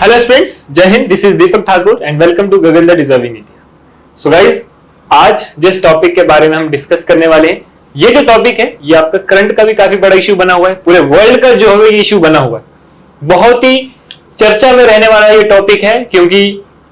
Hello students, जय हिंद। This is Deepak Thakur and welcome to Google the deserving India. So guys, आज जिस topic के बारे में हम डिस्कस करने वाले हैं, ये जो टॉपिक है ये आपका करंट का भी काफी बड़ा इश्यू बना हुआ है, पूरे वर्ल्ड का जो है ये इश्यू बना हुआ है। बहुत ही चर्चा में रहने वाला ये टॉपिक है क्योंकि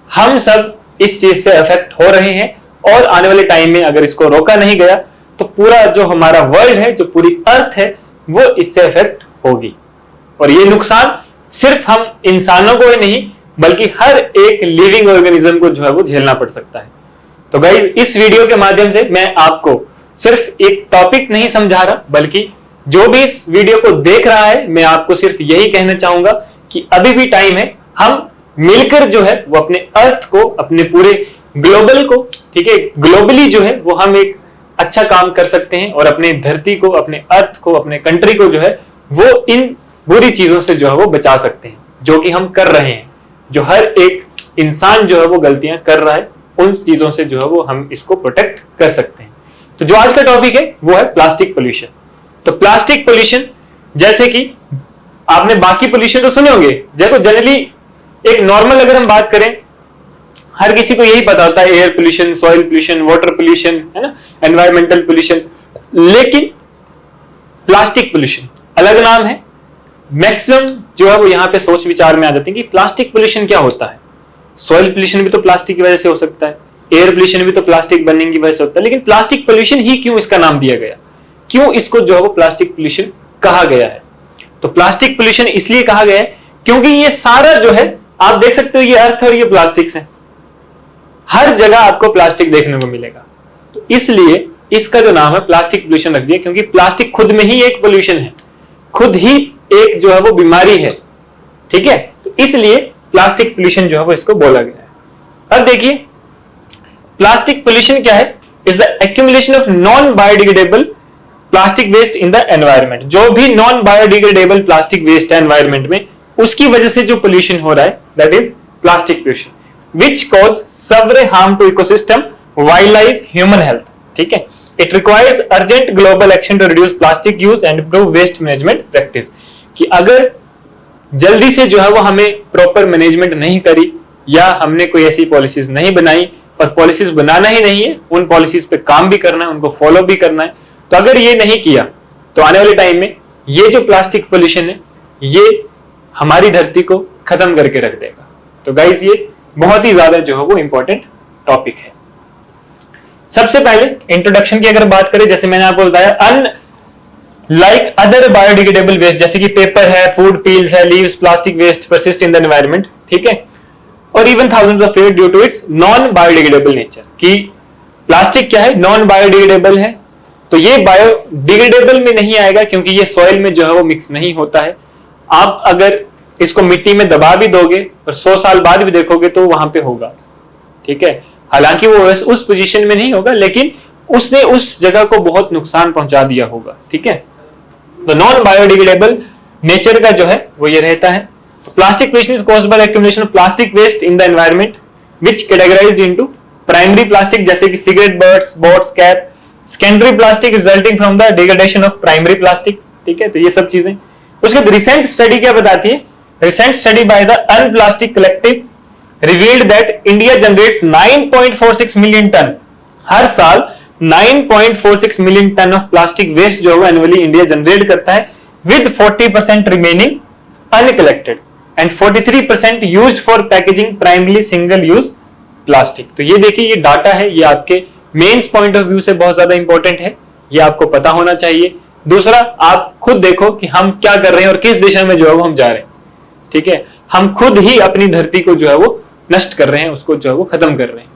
हम सब इस चीज से अफेक्ट हो रहे हैं और आने वाले टाइम में अगर इसको रोका नहीं गया तो पूरा जो हमारा वर्ल्ड है, जो पूरी अर्थ है, वो इससे अफेक्ट होगी। और ये नुकसान सिर्फ हम इंसानों को ही नहीं बल्कि हर एक लिविंग ऑर्गेनिज्म को जो है वो झेलना पड़ सकता है। तो गाइस, इस वीडियो के माध्यम से मैं आपको सिर्फ एक टॉपिक नहीं समझा रहा, बल्कि जो भी इस वीडियो को देख रहा है मैं आपको सिर्फ यही कहना चाहूंगा कि अभी भी टाइम है, हम मिलकर जो है वो अपने अर्थ को, अपने पूरे ग्लोबल को, ठीक है, ग्लोबली जो है वो हम एक अच्छा काम कर सकते हैं और अपने धरती को, अपने अर्थ को, अपने कंट्री को जो है वो इन बुरी चीजों से जो है वो बचा सकते हैं, जो कि हम कर रहे हैं, जो हर एक इंसान जो है वो गलतियां कर रहा है, उन चीजों से जो है वो हम इसको प्रोटेक्ट कर सकते हैं। तो जो आज का टॉपिक है वो है प्लास्टिक पोल्यूशन। तो प्लास्टिक पोल्यूशन, जैसे कि आपने बाकी पोल्यूशन तो सुने होंगे, देखो जनरली एक नॉर्मल अगर हम बात करें, हर किसी को यही पता होता है, air pollution, soil pollution, water pollution, है ना, एनवायरमेंटल पोल्यूशन। लेकिन प्लास्टिक पोल्यूशन अलग नाम है। मैक्सिमम जो है वो यहाँ पे सोच विचार में आ जाते हैं कि प्लास्टिक पोल्यूशन क्या होता है। सॉइल पोल्यूशन भी तो प्लास्टिक की वजह से हो सकता है, एयर पोल्यूशन भी तो प्लास्टिक बनने की वजह से होता है, लेकिन प्लास्टिक पोल्यूशन ही क्यों इसका नाम दिया गया, क्यों इसको जो है वो प्लास्टिक पोल्यूशन कहा गया है? तो प्लास्टिक पोल्यूशन इसलिए कहा गया है क्योंकि ये सारा जो है, आप देख सकते हो, ये अर्थ और ये प्लास्टिक्स है, हर जगह आपको प्लास्टिक देखने को मिलेगा। तो इसलिए इसका जो नाम है प्लास्टिक पोल्यूशन रख दिया, क्योंकि प्लास्टिक खुद में ही एक पोल्यूशन है, खुद ही एक जो है वो बीमारी है, ठीक है। तो इसलिए प्लास्टिक पोल्यूशन जो है वो इसको बोला गया है। अब देखिए, प्लास्टिक पोल्यूशन क्या है? Is the accumulation of non biodegradable plastic waste in the environment. जो भी नॉन बायोडिग्रेडेबल प्लास्टिक वेस्ट है एनवायरमेंट में, उसकी वजह से जो पोल्यूशन हो रहा है, that is plastic pollution, which cause severe harm to ecosystem, wildlife, human health, ठीक है। It requires urgent global action to reduce plastic use and improve waste management practice। कि अगर जल्दी से जो है वो हमें प्रॉपर मैनेजमेंट नहीं करी या हमने कोई ऐसी पॉलिसीज नहीं बनाई, और पॉलिसीज बनाना ही नहीं है, उन पॉलिसीज पे काम भी करना है, उनको फॉलो भी करना है, तो अगर ये नहीं किया तो आने वाले टाइम में ये जो प्लास्टिक पोल्यूशन है ये हमारी धरती को खत्म करके रख देगा। तो गाइस, ये बहुत ही ज्यादा जो है वो इंपॉर्टेंट टॉपिक है। सबसे पहले इंट्रोडक्शन की अगर बात करें, जैसे मैंने आपको बताया, लाइक अदर बायोडिग्रेडेबल वेस्ट, जैसे कि पेपर है, फूड पील्स है, leaves, plastic waste persist in the environment, ठीक है, और even thousands of year due to its non biodegradable nature. कि प्लास्टिक क्या है? नॉन बायोडिग्रेडेबल है, तो ये बायोडिग्रेडेबल में नहीं आएगा क्योंकि ये सॉइल में जो है वो मिक्स नहीं होता है। आप अगर इसको मिट्टी में दबा भी दोगे और 100 साल बाद भी देखोगे तो वहां पे होगा, ठीक है। हालांकि वो उस पोजीशन में नहीं होगा, लेकिन उसने उस जगह को बहुत नुकसान पहुंचा दिया होगा, ठीक है। तो नॉन बायोडिग्रेडेबल नेचर का जो है वो ये रहता है। Plastic pollution is caused by accumulation of plastic waste in the environment which categorized into primary plastic, जैसे कि cigarette butts, boats, cap, secondary plastic resulting from the degradation of primary plastic, ठीक है। तो ये सब चीजें। उसके बाद रिसेंट स्टडी क्या बताती है? Recent study by the Unplastic Collective revealed that India generates 9.46 million ton, हर साल 9.46 million ton of plastic waste जो है annually India generate करता है, with 40% remaining uncollected and 43% used for packaging primarily single use plastic। तो ये देखिए, ये data है, ये आपके मेंस पॉइंट ऑफ व्यू से बहुत ज्यादा इंपॉर्टेंट है, ये आपको पता होना चाहिए। दूसरा, आप खुद देखो कि हम क्या कर रहे हैं और किस दिशा में जो है वो हम जा रहे हैं, ठीक है। हम खुद ही अपनी धरती को जो है वो नष्ट कर रहे हैं, उसको जो है वो खत्म कर रहे हैं,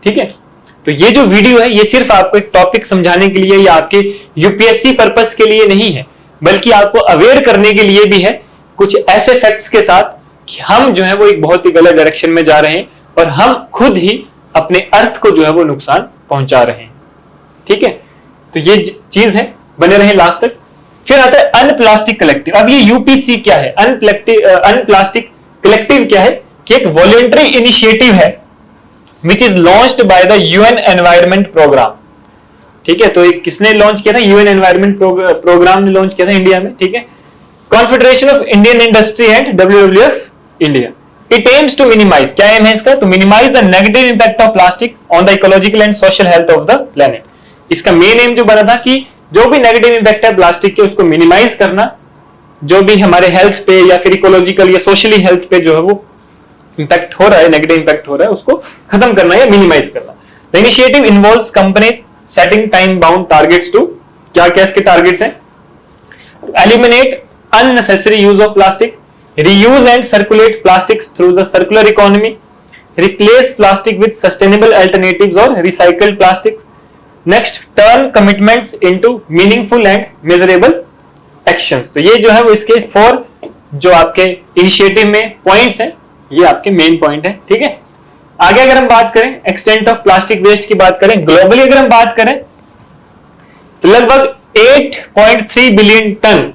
ठीक है। तो ये जो वीडियो है ये सिर्फ आपको एक टॉपिक समझाने के लिए या आपके यूपीएससी पर्पस के लिए नहीं है, बल्कि आपको अवेयर करने के लिए भी है, कुछ ऐसे फैक्ट्स के साथ कि हम जो है वो एक बहुत ही गलत डायरेक्शन में जा रहे हैं और हम खुद ही अपने अर्थ को जो है वो नुकसान पहुंचा रहे हैं, ठीक है। तो ये चीज है, बने रहे लास्ट तक। फिर आता है अनप्लास्टिक कलेक्टिव। अब ये यूपीसी क्या है? अनप्लास्टिक कलेक्टिव क्या है? कि एक वॉलंटरी इनिशिएटिव है which is launched by the UN environment programme, ठीक है। तो एक किसने लॉन्च किया था? यूएन एनवायरनमेंट प्रोग्राम ने लॉन्च किया था इंडिया में, ठीक है। Confederation of Indian industry and WWF India. It aims to minimise, क्या एम है इसका? To minimise the negative impact of plastic on the ecological and social health of the planet. इसका मेन एम जो बना था कि जो भी नेगेटिव इंपैक्ट है प्लास्टिक के उसको मिनिमाइज करना, जो भी हमारे हेल्थ पे या फिर इकोलॉजिकल या सोशली हेल्थ पे जो है वो इंपैक्ट हो रहा है, नेगेटिव इंपैक्ट हो रहा है, उसको खत्म करना या मिनिमाइज करना। The initiative involves companies setting time bound targets to, क्या क्या इसके टारगेट्स हैं? Eliminate unnecessary use of plastic, reuse and circulate plastics through the circular economy, replace plastic with sustainable alternatives or recycled plastics. Next, turn commitments into meaningful and measurable actions. तो ये जो है वो इसके 4 जो आपके इनिशिएटिव में पॉइंट्स हैं, ये आपके मेन पॉइंट है। ठीक है, आगे अगर हम बात करें एक्सटेंट ऑफ प्लास्टिक वेस्ट की बात करें, ग्लोबली अगर हम बात करें तो लगभग 8.3 billion tonne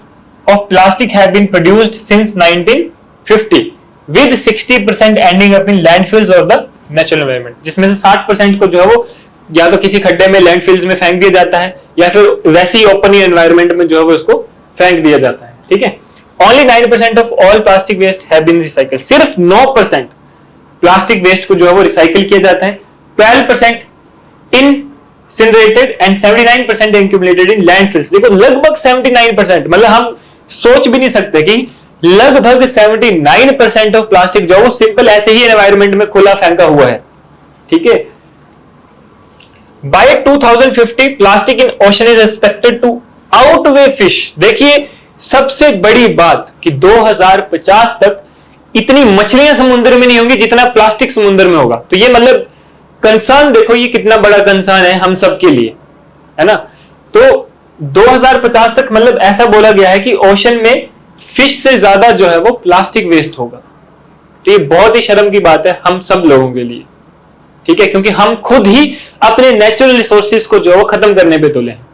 of plastic have been produced since 1950 with 60% ending up in landfills or the natural environment, जिसमें से 60% को जो है वो या तो किसी खड्डे में लैंडफिल्स में फेंक दिया जाता है या फिर वैसे ही ओपन एनवायरनमेंट में जो है वो इसको फेंक दिया जाता है। ठीक है, only 9% of all plastic waste have been recycled, सिर्फ 9% प्लास्टिक वेस्ट को जो है वो रिसाइकिल किया जाता है, 12% incinerated and 79% accumulated in landfills। देखो लगभग 79%, मतलब हम सोच भी नहीं सकते कि लगभग 79% ऑफ प्लास्टिक जो वो सिंपल ऐसे ही एनवायरनमेंट में खुला फेंका हुआ है। ठीक है, by 2050 plastic in ocean is expected to outweigh fish. देखिए सबसे बड़ी बात कि 2050 तक इतनी मछलियां समुद्र में नहीं होंगी जितना प्लास्टिक समुद्र में होगा। तो ये मतलब कंसर्न देखो, ये कितना बड़ा कंसर्न है हम सब के लिए, है ना। तो 2050 तक मतलब ऐसा बोला गया है कि ओशन में फिश से ज्यादा जो है वो प्लास्टिक वेस्ट होगा। तो ये बहुत ही शर्म की बात है हम सब लोगों के लिए। ठीक है, क्योंकि हम खुद ही अपने नेचुरल रिसोर्सेज को जो है वो खत्म करने पे तुले हैं।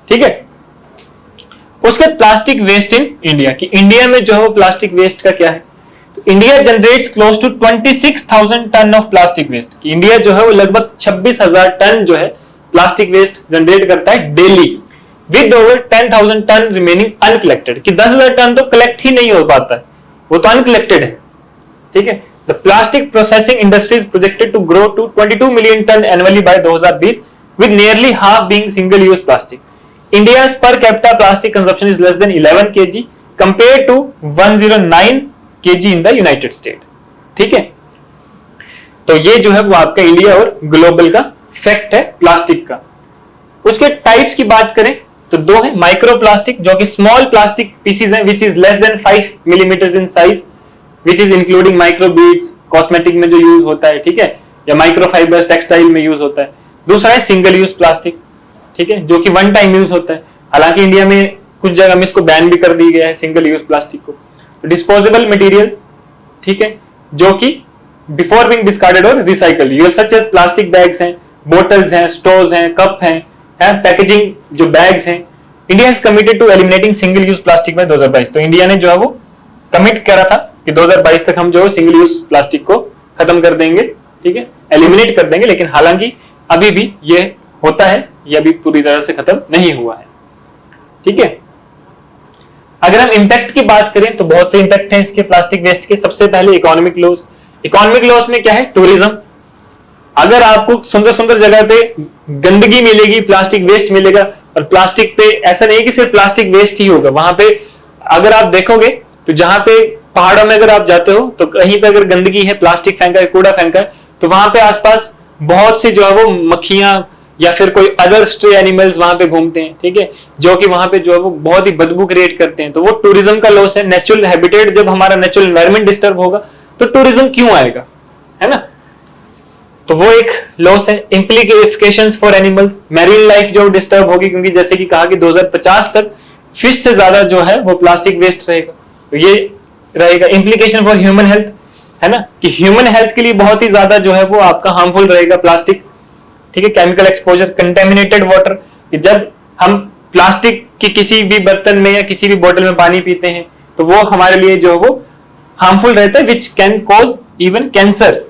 ठीक है, उसके प्लास्टिक वेस्ट इन इंडिया, कि इंडिया में जो है वो प्लास्टिक वेस्ट का क्या है। तो India generates close to 26,000 tonne of plastic waste, कि इंडिया जो है वो लगभग 26,000 टन जो है प्लास्टिक वेस्ट जनरेट करता है daily, with over 10,000 tonne remaining uncollected, कि 10,000 टन तो कलेक्ट ही नहीं हो पाता है, वो तो अनकलेक्टेड है। ठीक है, the plastic processing industry is projected to grow to 22 million tonne annually by 2020 with nearly half being single use plastic. India's per capita plastic consumption is less than 11 kg compared to 109 kg in the United States. ठीक है, तो ये जो है वो आपका India और global का फैक्ट है प्लास्टिक का। उसके टाइप्स की बात करें तो 2 है, माइक्रो प्लास्टिक जो कि स्मॉल प्लास्टिक पीसेज हैं which is less than 5 millimetre in size, which is including micro beads, cosmetic में जो यूज होता है, ठीक है, या माइक्रो फाइबर्स टेक्सटाइल में यूज होता है। दूसरा है सिंगल यूज प्लास्टिक, ठीक है, जो कि वन टाइम यूज होता है। हालांकि इंडिया में कुछ जगह में इसको बैन भी कर दी गया है सिंगल यूज प्लास्टिक को। डिस्पोजेबल मटेरियल, ठीक है, जो कि बिफोर बीइंग डिस्कार्डेड और recycle, use such as plastic bags हैं, बोटल्स हैं, स्ट्रॉज हैं, कप हैं, पैकेजिंग जो बैग्स हैं। India is committed to eliminating single use plastic by 2022। तो इंडिया ने जो है वो कमिट करा था कि 2022 तक हम जो है सिंगल यूज प्लास्टिक को खत्म कर देंगे, ठीक है, एलिमिनेट कर देंगे। लेकिन हालांकि अभी भी ये होता है, ये अभी पूरी तरह से खत्म नहीं हुआ है। ठीक है, अगर हम इंपैक्ट की बात करें तो बहुत से इंपैक्ट हैं इसके प्लास्टिक वेस्ट के। सबसे पहले इकोनॉमिक लॉस। इकोनॉमिक लॉस में क्या है? टूरिज्म। अगर आपको सुंदर सुंदर जगह पे गंदगी मिलेगी, प्लास्टिक वेस्ट मिलेगा, और प्लास्टिक पे ऐसा नहीं कि सिर्फ प्लास्टिक वेस्ट ही होगा, वहां पे अगर आप देखोगे तो जहां पे पहाड़ों में अगर आप जाते हो तो कहीं पे अगर गंदगी है, प्लास्टिक फेंका है, कूड़ा फेंका है, तो वहां पे आसपास बहुत सी जो है वो मक्खियां या फिर कोई अदर स्ट्रे एनिमल्स वहां पे घूमते हैं, ठीक है, जो कि वहां पे जो है वो बहुत ही बदबू क्रिएट करते हैं। तो वो टूरिज्म का लॉस है। नेचुरल हैबिटेट, जब हमारा नेचुरल एनवायरनमेंट डिस्टर्ब होगा तो टूरिज्म क्यों आएगा, है ना। तो वो एक लॉस है। Implications for animals, marine life जो डिस्टर्ब होगी, क्योंकि जैसे कि कहा कि 2050 तक फिश से ज्यादा जो है वो प्लास्टिक वेस्ट रहेगा, तो ये रहेगा। इम्प्लीकेशन फॉर ह्यूमन हेल्थ, है ना, कि ह्यूमन हेल्थ के लिए बहुत ही ज्यादा जो है वो आपका हार्मफुल रहेगा प्लास्टिक, ठीक है। केमिकल एक्सपोजर, कंटेमिनेटेड वाटर, कि जब हम प्लास्टिक की किसी भी बर्तन में या किसी भी बोतल में पानी पीते हैं तो वो हमारे लिए जो है वो हार्मफुल रहता है, which can cause even cancer,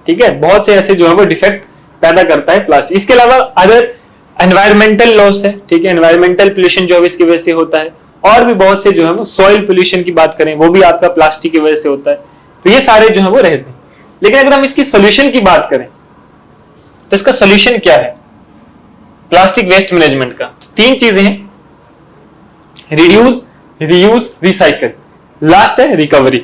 ठीक है। बहुत से ऐसे जो है वो डिफेक्ट पैदा करता है प्लास्टिक। इसके अलावा अदर एनवायरमेंटल लॉस है, ठीक है, एनवायरमेंटल पोल्यूशन जो है इसकी वजह से होता है। और भी बहुत से जो है वो सॉइल पोल्यूशन की बात करें वो भी आपका प्लास्टिक की वजह से होता है। तो ये सारे जो है वो रहते हैं। लेकिन अगर हम इसकी सोल्यूशन की बात करें तो इसका सोल्यूशन क्या है प्लास्टिक वेस्ट मैनेजमेंट का? तीन चीजें हैं, रिड्यूस, रीयूज, रिसाइकल, लास्ट है रिकवरी।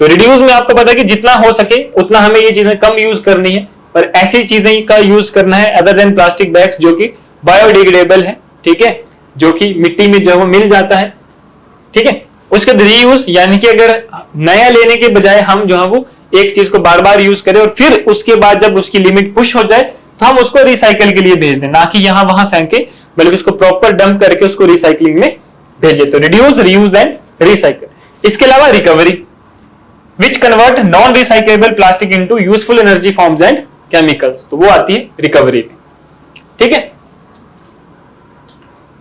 तो रिड्यूस में आपको पता है कि जितना हो सके उतना हमें ये चीजें कम यूज करनी है, पर ऐसी चीजें का यूज करना है अदर देन प्लास्टिक बैग्स जो कि बायोडिग्रेडेबल है, ठीक है, जो कि मिट्टी में जो है मिल जाता है, ठीक है। उसके रीयूज यानी कि अगर नया लेने के बजाय हम जो है वो एक चीज को बार बार यूज करें और फिर उसके बाद जब उसकी लिमिट पुश हो जाए तो हम उसको रिसाइकल के लिए भेज दें, ना कि यहां वहां फेंके, बल्कि उसको प्रॉपर डंप करके उसको रिसाइकलिंग में भेजे। तो रिड्यूस, रीयूज एंड रिसाइकल। इसके अलावा recovery, which convert non recyclable plastic into useful energy forms and chemicals, तो वो आती है रिकवरी में, ठीक है।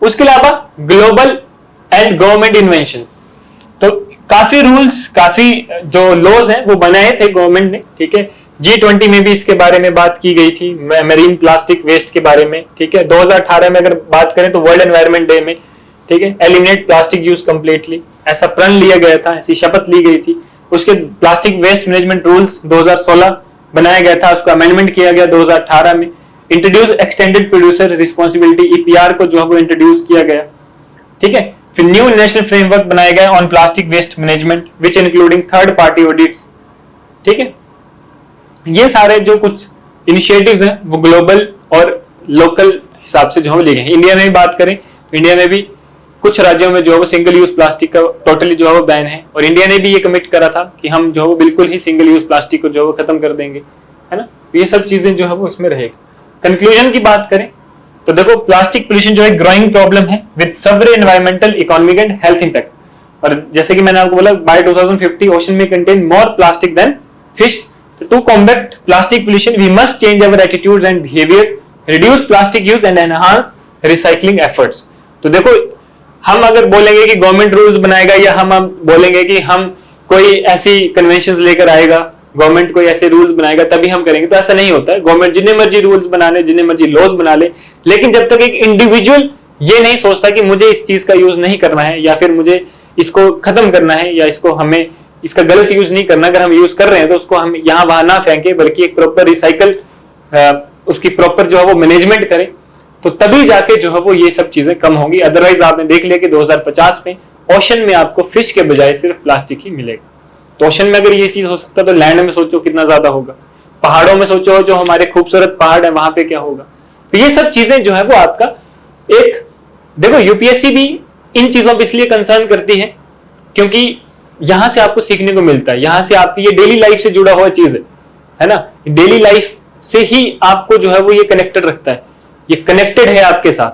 उसके अलावा ग्लोबल एंड गवर्नमेंट इन्वेंशंस, तो काफी रूल्स, काफी जो लॉज हैं वो बनाए थे गवर्नमेंट ने, ठीक है। G20 में भी इसके बारे में बात की गई थी, मेरीन प्लास्टिक वेस्ट के बारे में, ठीक है। 2018 में अगर बात करें तो वर्ल्ड एनवायरनमेंट डे में, ठीक है, एलिमिनेट प्लास्टिक यूज कंप्लीटली, ऐसा प्रण लिया गया था, ऐसी शपथ ली गई थी। उसके प्लास्टिक वेस्ट मैनेजमेंट रूल्स 2016 बनाया गया था, उसको अमेंडमेंट किया गया 2018 में। Introduce extended producer responsibility, EPR को जो है वो इंट्रोड्यूस किया गया, ठीक है। फिर न्यू नेशनल फ्रेमवर्क बनाया गया on plastic waste management which including third party audits, ठीक है। ये सारे जो कुछ इनिशिएटिव्स हैं वो ग्लोबल और लोकल हिसाब से जो है लिए गए। इंडिया में भी बात करें तो इंडिया में भी कुछ राज्यों में जो है वो सिंगल यूज प्लास्टिक का टोटली जो है वो बैन है, और इंडिया ने भी ये कमिट करा था कि हम जो है वो बिल्कुल ही सिंगल यूज प्लास्टिक को जो है वो खत्म कर देंगे, है ना। तो ये सब चीजें जो है वो इसमें रहेगा। कंक्लूजन की बात करें तो देखो प्लास्टिक पोल्यूशन जो है ग्रोइंग प्रॉब्लम है with several environmental, economic and health impact. और जैसे कि मैंने आपको बोला बाय 2050 ओशन में contain more plastic than fish. To combat plastic pollution, we must change our attitudes and behaviors, reduce plastic use and enhance recycling efforts. तो देखो हम अगर बोलेंगे कि गवर्नमेंट रूल्स बनाएगा या हम बोलेंगे कि हम कोई ऐसी कन्वेंशंस लेकर आएगा, गवर्नमेंट कोई ऐसे रूल्स बनाएगा तभी हम करेंगे, तो ऐसा नहीं होता है। गवर्नमेंट जितने मर्जी रूल्स बना ले, जितने मर्जी लॉज बना ले, लेकिन जब तक एक इंडिविजुअल ये नहीं सोचता कि मुझे इस चीज का यूज नहीं करना है या फिर मुझे इसको खत्म करना है या इसको हमें इसका गलत यूज नहीं करना, अगर हम यूज कर रहे हैं तो उसको हम यहाँ वहां ना फेंके बल्कि एक प्रॉपर रिसाइकल उसकी प्रॉपर जो है वो मैनेजमेंट करें, तो तभी जाके जो है वो ये सब चीजें कम होंगी। अदरवाइज आपने देख लिया कि 2050 में ओशन में आपको फिश के बजाय सिर्फ प्लास्टिक ही मिलेगा। तो ओशन में अगर ये चीज हो सकता है तो लैंड में सोचो कितना ज्यादा होगा, पहाड़ों में सोचो जो हमारे खूबसूरत पहाड़ है वहां पे क्या होगा। तो ये सब चीजें जो है वो आपका एक देखो यूपीएससी भी इन चीजों पर इसलिए कंसर्न करती है क्योंकि यहां से आपको सीखने को मिलता है, यहां से आपकी ये डेली लाइफ से जुड़ा हुआ चीज है ना, डेली लाइफ से ही आपको जो है वो ये कनेक्टेड रखता है, ये कनेक्टेड है आपके साथ,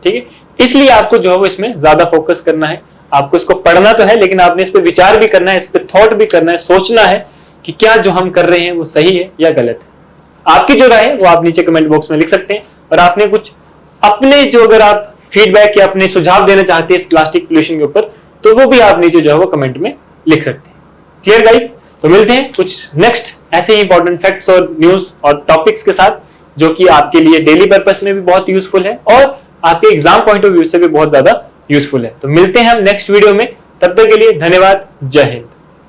ठीक है। इसलिए आपको जो है वो इसमें ज्यादा फोकस करना है। आपको इसको पढ़ना तो है लेकिन आपने इस पर विचार भी करना है, इस पर थॉट भी करना है, सोचना है कि क्या जो हम कर रहे हैं वो सही है या गलत है। आपकी जो राय है वो आप नीचे कमेंट बॉक्स में लिख सकते हैं, और आपने कुछ अपने जो अगर आप फीडबैक या अपने सुझाव देना चाहते हैं इस प्लास्टिक पोल्यूशन के ऊपर तो वो भी आप नीचे जो है वो कमेंट में लिख सकते हैं। Clear guys? तो मिलते हैं कुछ नेक्स्ट ऐसे ही इंपॉर्टेंट फैक्ट्स और न्यूज और टॉपिक्स के साथ जो कि आपके लिए डेली पर्पस में भी बहुत यूजफुल है और आपके एग्जाम पॉइंट ऑफ व्यू से भी बहुत ज्यादा यूजफुल है। तो मिलते हैं हम नेक्स्ट वीडियो में, तब तक के लिए धन्यवाद, जय हिंद।